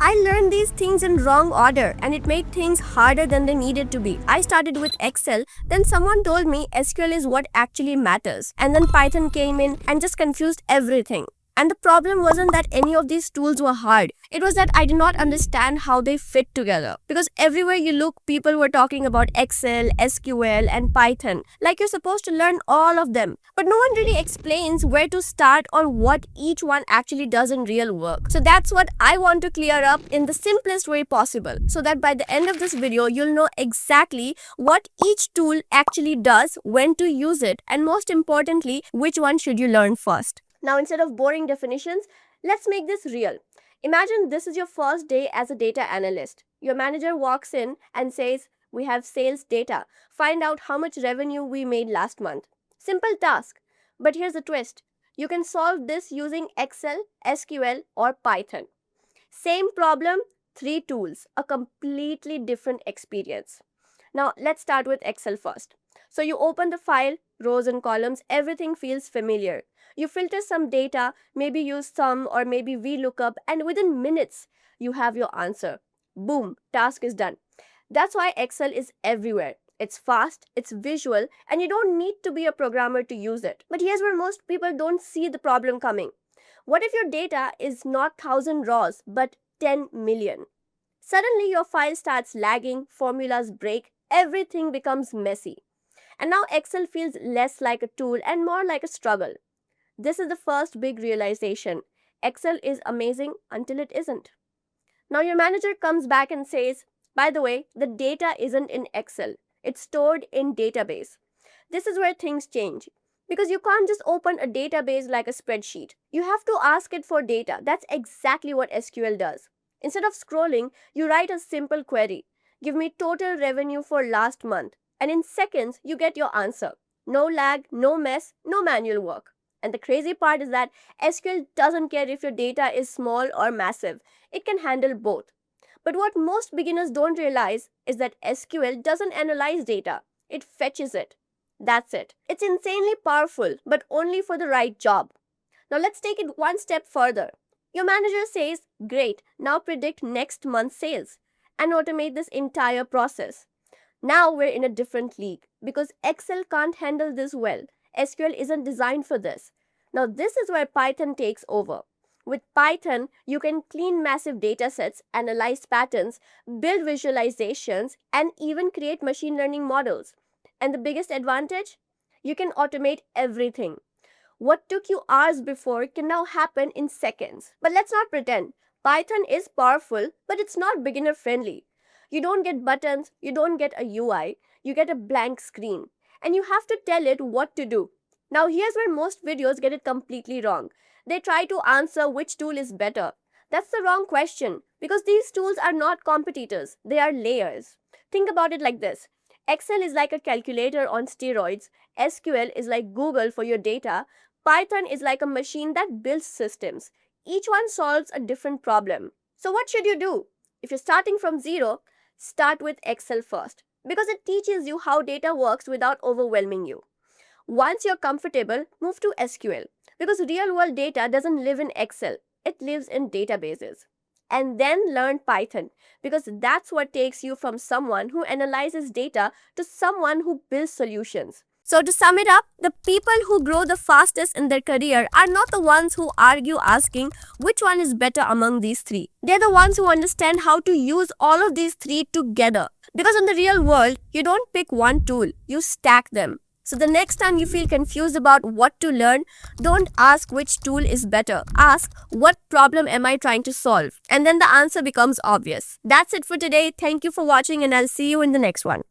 I learned these things in wrong order and it made things harder than they needed to be. I started with Excel, then someone told me SQL is what actually matters. And then Python came in and just confused everything. And the problem wasn't that any of these tools were hard. It was that I did not understand how they fit together. Because everywhere you look, people were talking about Excel, SQL, and Python. Like you're supposed to learn all of them. But no one really explains where to start or what each one actually does in real work. So that's what I want to clear up in the simplest way possible. So that by the end of this video, you'll know exactly what each tool actually does, when to use it, and most importantly, which one should you learn first. Now, instead of boring definitions, let's make this real. Imagine this is your first day as a data analyst. Your manager walks in and says, "We have sales data. Find out how much revenue we made last month." Simple task. But here's the twist. You can solve this using Excel, SQL, or Python. Same problem, 3 tools, a completely different experience. Now, let's start with Excel first. So you open the file, rows and columns, everything feels familiar. You filter some data, maybe use sum or maybe VLOOKUP, and within minutes, you have your answer. Boom, task is done. That's why Excel is everywhere. It's fast, it's visual, and you don't need to be a programmer to use it. But here's where most people don't see the problem coming. What if your data is not 1,000 rows, but 10 million? Suddenly, your file starts lagging, formulas break, everything becomes messy. And now Excel feels less like a tool and more like a struggle. This is the first big realization. Excel is amazing until it isn't. Now your manager comes back and says, "By the way, the data isn't in Excel. It's stored in database." This is where things change. Because you can't just open a database like a spreadsheet. You have to ask it for data. That's exactly what SQL does. Instead of scrolling, you write a simple query. Give me total revenue for last month. And in seconds, you get your answer. No lag, no mess, no manual work. And the crazy part is that SQL doesn't care if your data is small or massive. It can handle both. But what most beginners don't realize is that SQL doesn't analyze data. It fetches it. That's it. It's insanely powerful, but only for the right job. Now let's take it one step further. Your manager says, "Great, now predict next month's sales," and automate this entire process. Now we're in a different league because Excel can't handle this well. SQL isn't designed for this. Now this is where Python takes over. With Python, you can clean massive data sets, analyze patterns, build visualizations, and even create machine learning models. And the biggest advantage? You can automate everything. What took you hours before can now happen in seconds. But let's not pretend. Python is powerful, but it's not beginner friendly. You don't get buttons, you don't get a UI, you get a blank screen. And you have to tell it what to do. Now here's where most videos get it completely wrong. They try to answer which tool is better. That's the wrong question because these tools are not competitors, they are layers. Think about it like this. Excel is like a calculator on steroids, SQL is like Google for your data, Python is like a machine that builds systems. Each one solves a different problem. So what should you do? If you're starting from zero, start with Excel first because it teaches you how data works without overwhelming you. Once you're comfortable, move to SQL because real-world data doesn't live in Excel, it lives in databases. And then learn Python because that's what takes you from someone who analyzes data to someone who builds solutions. So to sum it up, the people who grow the fastest in their career are not the ones who argue asking which one is better among these 3. They're the ones who understand how to use all of these 3 together. Because in the real world, you don't pick one tool, you stack them. So the next time you feel confused about what to learn, don't ask which tool is better. Ask, what problem am I trying to solve? And then the answer becomes obvious. That's it for today. Thank you for watching and I'll see you in the next one.